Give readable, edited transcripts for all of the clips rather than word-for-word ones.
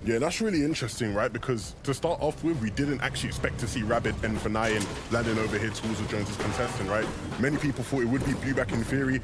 Yeah, that's really interesting, right? Because to start off with, we didn't actually expect to see Rabbit and Fanayan landing over here towards the Jones' contestant, right? Many people thought it would be Blueback in theory.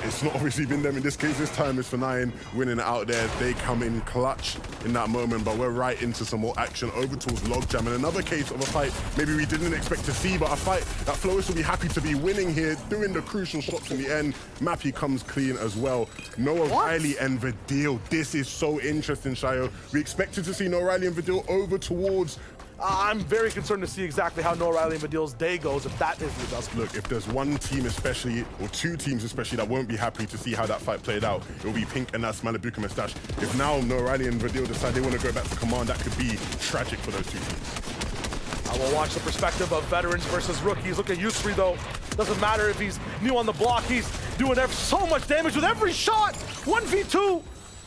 It's not obviously been them in this case. This time it's Fanayan winning it out there. They come in clutch in that moment, but we're right into some more action over towards Logjam. And another case of a fight maybe we didn't expect to see, but a fight that Flois will be happy to be winning here, doing the crucial shots in the end. Mappy comes clean as well. Noah Riley and Vidil. This is so interesting, Shayo. We expected to see Noah Riley and Vidil over towards... I'm very concerned to see exactly how Noah Riley and Vidil's day goes if that is the adjustment. Look, if there's one team especially, or two teams especially, that won't be happy to see how that fight played out, it will be Pink and that's Malibuka Mustache. If now Noah Riley and Vidil decide they want to go back to Command, that could be tragic for those two teams. I will watch the perspective of veterans versus rookies. Look at Yusri though. Doesn't matter if he's new on the block, he's doing so much damage with every shot. 1v2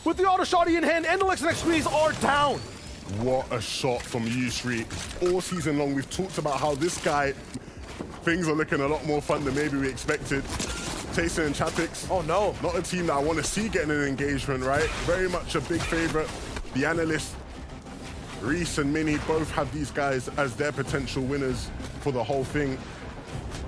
with the auto shotty in hand, and the Lex next squeeze are down. What a shot from Yusri. All season long, we've talked about how this guy, things are looking a lot more fun than maybe we expected. Tayson and Chapix. Oh no. Not a team that I want to see getting an engagement, right? Very much a big favorite. The analysts, Reese and Minnie, both have these guys as their potential winners for the whole thing.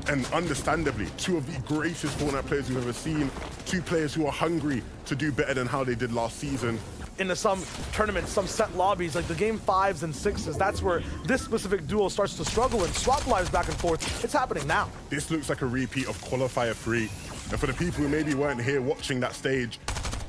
And understandably, two of the greatest Fortnite players we've ever seen. Two players who are hungry to do better than how they did last season. Into some tournaments, some set lobbies, like the game 5s and 6s, that's where this specific duo starts to struggle and swap lives back and forth. It's happening now. This looks like a repeat of Qualifier 3. And for the people who maybe weren't here watching that stage,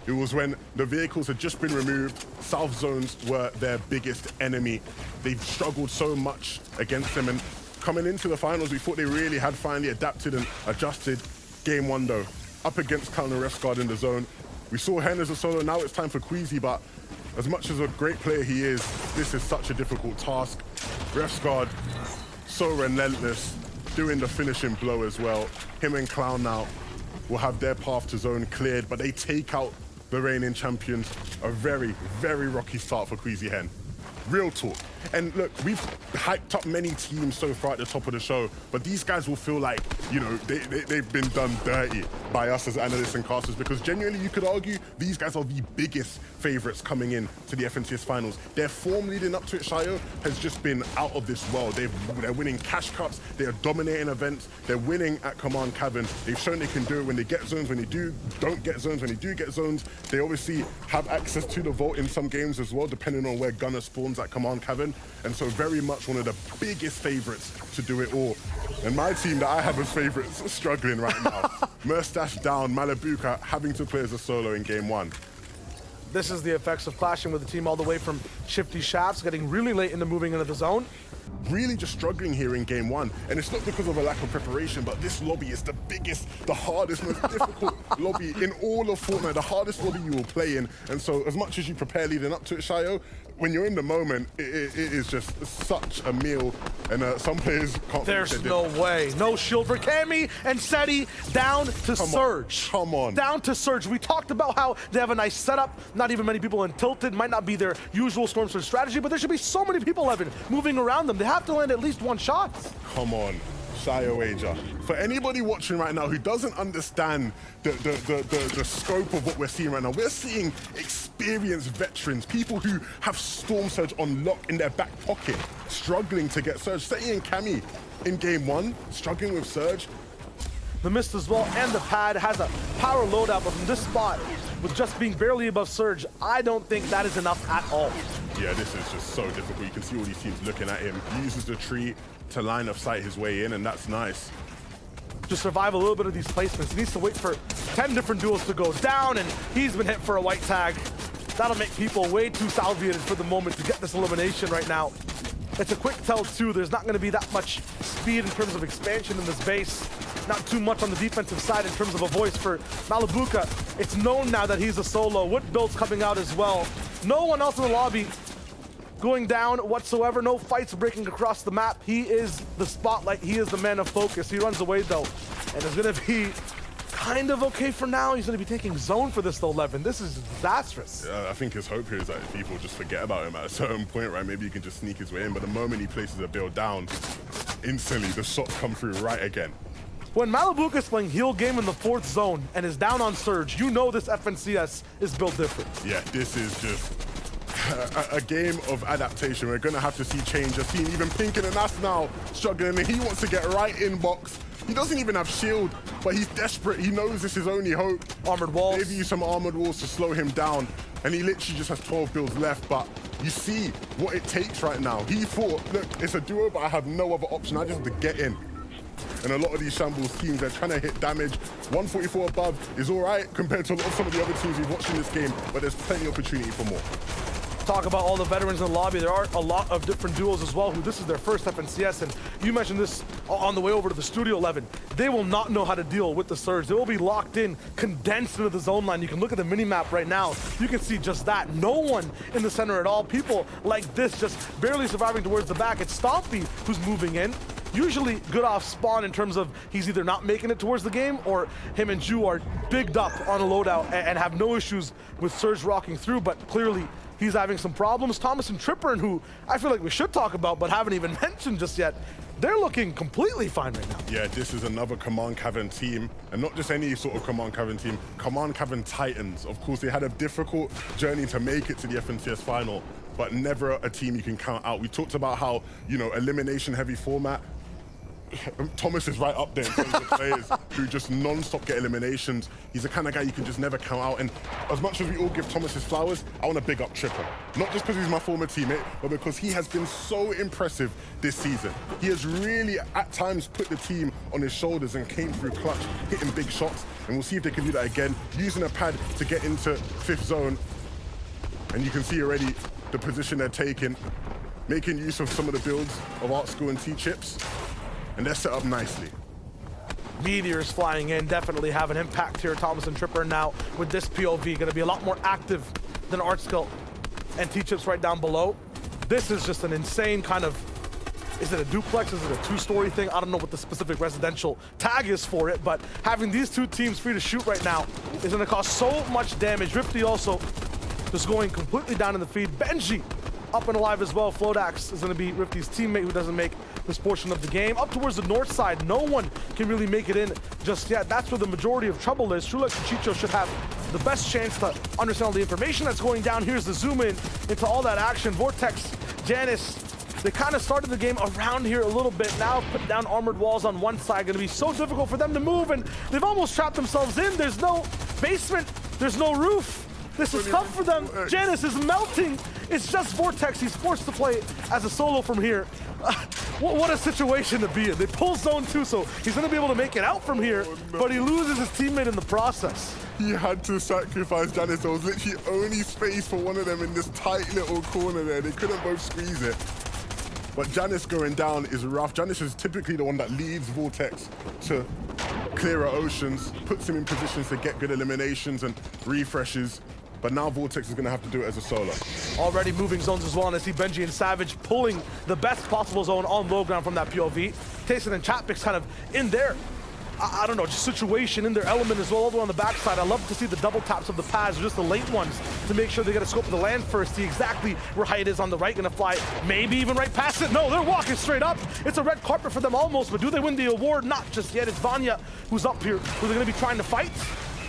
it was when the vehicles had just been removed. South zones were their biggest enemy. They've struggled so much against them, and coming into the finals, we thought they really had finally adapted and adjusted. Game 1 though, up against Clown and Refsguard in the zone. We saw Hen as a solo, now it's time for Queasy, but as much as a great player he is, this is such a difficult task. Refsguard, so relentless, doing the finishing blow as well. Him and Clown now will have their path to zone cleared, but they take out the reigning champions. A very, very rocky start for Queasy Hen. Real talk. And look, we've hyped up many teams so far at the top of the show, but these guys will feel like, you know, they've been done dirty by us as analysts and casters, because genuinely you could argue these guys are the biggest favorites coming in to the FNCS finals. Their form leading up to it, Shayo, has just been out of this world. They're winning cash cups, they are dominating events, they're winning at Command Cavern. They've shown they can do it when they get zones, when they don't get zones, when they do get zones. They obviously have access to the vault in some games as well, depending on where Gunner spawns at Command Cavern. And so very much one of the biggest favorites to do it all. And my team that I have as favorites are struggling right now. Mustache down, Malibuka having to play as a solo in game 1. This is the effects of clashing with the team all the way from Shifty Shafts, getting really late into moving into the zone. Really just struggling here in game 1. And it's not because of a lack of preparation, but this lobby is the biggest, the hardest, most difficult lobby in all of Fortnite, the hardest lobby you will play in. And so as much as you prepare leading up to it, Shayo, when you're in the moment, it is just such a meal. And some players can't... There's no way. No shield for Cammy and Seti, down to Surge. Come on. Down to Surge. We talked about how they have a nice setup. Not even many people in Tilted. Might not be their usual Storm Surge strategy, but there should be so many people, Evan, moving around them. They have to land at least one shot. Come on. Shayo Aja. For anybody watching right now who doesn't understand the scope of what we're seeing right now, we're seeing experienced veterans, people who have Storm Surge on lock in their back pocket, struggling to get Surge. Seti and Cammy in game 1, struggling with Surge. The Mist as well, and the Pad has a power loadout, but from this spot, with just being barely above Surge, I don't think that is enough at all. Yeah, this is just so difficult. You can see all these teams looking at him. He uses the tree to line of sight his way in, and that's nice. To survive a little bit of these placements, he needs to wait for 10 different duels to go down, and he's been hit for a white tag. That'll make people way too salviated for the moment to get this elimination right now. It's a quick tell too. There's not going to be that much speed in terms of expansion in this base. Not too much on the defensive side in terms of a voice for Malibuka. It's known now that he's a solo. Wood builds coming out as well. No one else in the lobby going down whatsoever. No fights breaking across the map. He is the spotlight. He is the man of focus. He runs away though, and it's going to be kind of okay for now. He's going to be taking zone for this though, Levin. This is disastrous. I think his hope here is that people just forget about him at a certain point, right? Maybe he can just sneak his way in, but the moment he places a build down, instantly the shots come through right again. When Malibuka is playing heel game in the 4th zone and is down on Surge, you know this FNCS is built different. Yeah, this is just... a game of adaptation. We're going to have to see change. I've seen even Pink and Nas now struggling, and he wants to get right in box. He doesn't even have shield, but he's desperate. He knows this is only hope. Armored walls. They've used some armored walls to slow him down, and he literally just has 12 builds left, but you see what it takes right now. He thought, look, it's a duo, but I have no other option. I just have to get in. And a lot of these shambles teams, they're trying to hit damage. 144 above is all right compared to some of the other teams we've watched in this game, but there's plenty of opportunity for more. Talk about all the veterans in the lobby. There are a lot of different duos as well who this is their first FNCS, and you mentioned this on the way over to the studio, 11. They will not know how to deal with the surge. They will be locked in, condensed into the zone line. You can look at the mini-map right now. You can see just that. No one in the center at all. People like this just barely surviving towards the back. It's Stompy who's moving in. Usually good off spawn in terms of he's either not making it towards the game or him and Ju are bigged up on a loadout and have no issues with Surge rocking through, but clearly he's having some problems. Thomas and Tripper, who I feel like we should talk about but haven't even mentioned just yet, they're looking completely fine right now. Yeah, this is another Command Cavern team, and not just any sort of Command Cavern team, Command Cavern Titans. Of course, they had a difficult journey to make it to the FNCS final, but never a team you can count out. We talked about how, you know, elimination heavy format. Thomas is right up there in terms of players who just non-stop get eliminations. He's the kind of guy you can just never count out. And as much as we all give Thomas his flowers, I want to big up Tripper. Not just because he's my former teammate, but because he has been so impressive this season. He has really, at times, put the team on his shoulders and came through clutch, hitting big shots. And we'll see if they can do that again, using a pad to get into 5th zone. And you can see already the position they're taking, making use of some of the builds of Art School and T-Chips. And they're set up nicely. Meteors flying in, definitely have an impact here. Thomas and Tripper now with this POV, gonna be a lot more active than Artskill and T-Chips right down below. This is just an insane kind of, is it a duplex? Is it a 2-story thing? I don't know what the specific residential tag is for it, but having these two teams free to shoot right now is gonna cause so much damage. Rifty also just going completely down in the feed. Benji up and alive as well. Flodax is gonna be Rifty's teammate who doesn't make this portion of the game. Up towards the north side, no one can really make it in just yet. That's where the majority of trouble is. Trulex and Chicho should have the best chance to understand all the information that's going down. Here's the zoom in into all that action. Vortex, Janice, they kind of started the game around here a little bit. Now put down armored walls on one side. Gonna be so difficult for them to move, and they've almost trapped themselves in. There's no basement, there's no roof. This is tough for them. Janice is melting. It's just Vortex. He's forced to play as a solo from here. What a situation to be in. They pull zone 2, so he's going to be able to make it out from here, but he loses his teammate in the process. He had to sacrifice Janice. There was literally only space for one of them in this tight little corner there. They couldn't both squeeze it. But Janice going down is rough. Janice is typically the one that leads Vortex to clearer oceans, puts him in positions to get good eliminations and refreshes. But now Vortex is going to have to do it as a solo. Already moving zones as well, and I see Benji and Savage pulling the best possible zone on Logjam from that POV. Tayson and Chatpix kind of in there. I don't know, just situation in their element as well over on the backside. I love to see the double taps of the pads, just the late ones, to make sure they get a scope of the land first, see exactly where height is on the right, gonna fly, maybe even right past it. No, they're walking straight up. It's a red carpet for them almost, but do they win the award? Not just yet. It's Vanya who's up here, who they're gonna be trying to fight.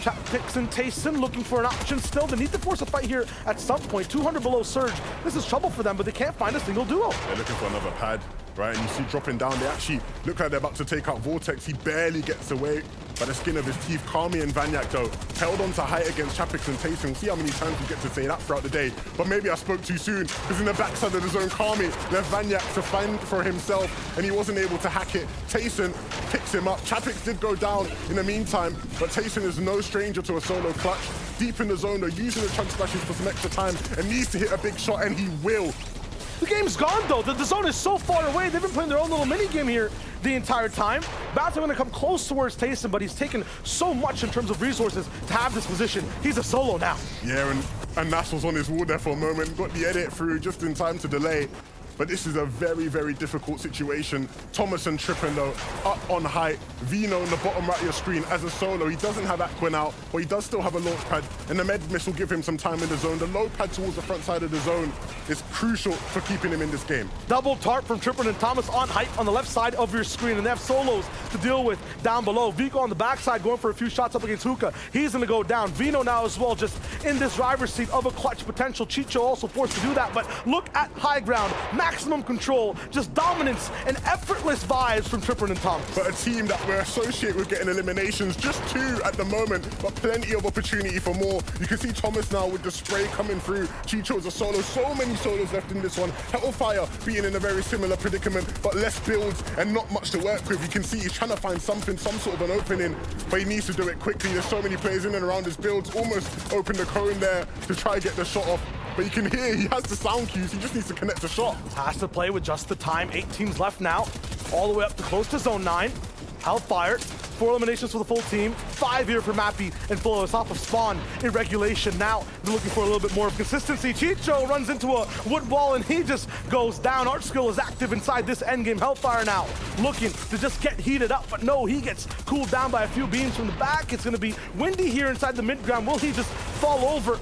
Chatpix and Tayson looking for an option still. They need to force a fight here at some point. 200 below Surge. This is trouble for them, but they can't find a single duo. They're looking for another pad, right? And you see dropping down, they actually look like they're about to take out Vortex. He barely gets away by the skin of his teeth. Kami and Vanyak, though, held on to height against Chatpix and Tayson. We'll see how many times we get to say that throughout the day. But maybe I spoke too soon, because in the backside of the zone, Kami left Vanyak to fend for himself, and he wasn't able to hack it. Tayson picks him up. Chatpix did go down in the meantime, but Tayson is no stranger to a solo clutch. Deep in the zone, they're using the chunk splashes for some extra time, and needs to hit a big shot, and he will. The game's gone, though. The zone is so far away. They've been playing their own little mini-game here the entire time. Bats are going to come close towards Tayson, but he's taken so much in terms of resources to have this position. He's a solo now. Yeah, and Nas was on his wall there for a moment, got the edit through just in time to delay. But this is a very, very difficult situation. Thomas and Trippin, though, up on height. Vino in the bottom right of your screen as a solo. He doesn't have Aqua now, but he does still have a launch pad, and the med miss will give him some time in the zone. The low pad towards the front side of the zone is crucial for keeping him in this game. Double tarp from Trippin and Thomas on height on the left side of your screen, and they have solos to deal with down below. Vico on the backside going for a few shots up against Hookah. He's going to go down. Vino now as well, just in this driver's seat of a clutch potential. Chicho also forced to do that, but look at high ground. Maximum control, just dominance and effortless vibes from Tripper and Thomas. But a team that we're associated with getting eliminations, just 2 at the moment, but plenty of opportunity for more. You can see Thomas now with the spray coming through. Chicho's a solo, so many solos left in this one. Hellfire being in a very similar predicament, but less builds and not much to work with. You can see he's trying to find something, some sort of an opening, but he needs to do it quickly. There's so many players in and around his builds, almost open the cone there to try and get the shot off. But you can hear he has the sound cues, he just needs to connect the shot. Has to play with just the time. 8 teams left now, all the way up to close to zone 9. Hellfire, 4 eliminations for the full team, 5 here for Mappy and Flow. It's off of spawn in regulation. Now they're looking for a little bit more of consistency. Chicho runs into a wood wall and he just goes down. Arch skill is active inside this endgame. Hellfire now looking to just get heated up, but no, he gets cooled down by a few beams from the back. It's going to be windy here inside the mid ground. Will he just fall over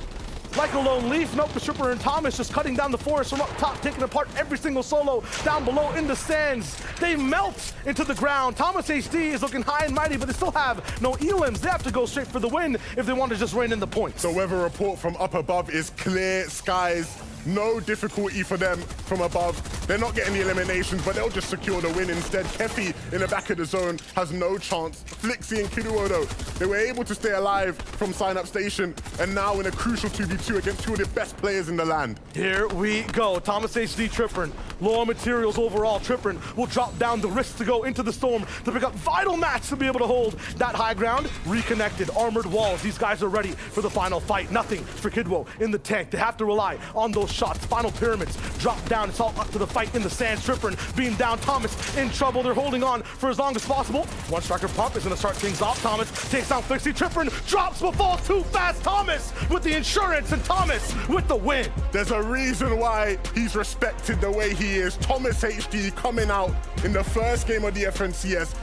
like a lone leaf? Nope, the Stripper and Thomas just cutting down the forest from up top, taking apart every single solo down below in the sands. They melt into the ground. Thomas HD is looking high and mighty, but they still have no elims. They have to go straight for the win if they want to just rein in the points. The weather report from up above is clear skies. No difficulty for them from above. They're not getting the eliminations, but they'll just secure the win instead. Kefi in the back of the zone has no chance. Flixie and Kiruo, though, they were able to stay alive from sign-up station, and now in a crucial 2v2 against 2 of the best players in the land. Here we go. Thomas HD Trippern. Low on materials overall. Trippern will drop down the risk to go into the storm to pick up vital mats to be able to hold that high ground. Reconnected, armored walls. These guys are ready for the final fight. Nothing for Kidwo in the tank. They have to rely on those shots. Final pyramids drop down. It's all up to the fight in the sand. Trippern beam down. Thomas in trouble. They're holding on for as long as possible. One striker pump is going to start things off. Thomas takes down Flixie. Trippern drops but falls too fast. Thomas with the insurance and Thomas with the win. There's a reason why he's respected the way he is. Thomas HD coming out in the first game of the FNCS.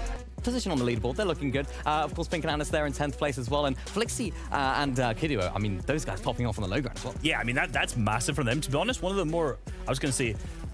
Position on the leaderboard, they're looking good. Of course, Pink and Anna's there in 10th place as well. And Flixie and Kiduo, I mean, those guys popping off on the low ground as well. Yeah, I mean, that's massive for them. To be honest, one of the more, I was going to say,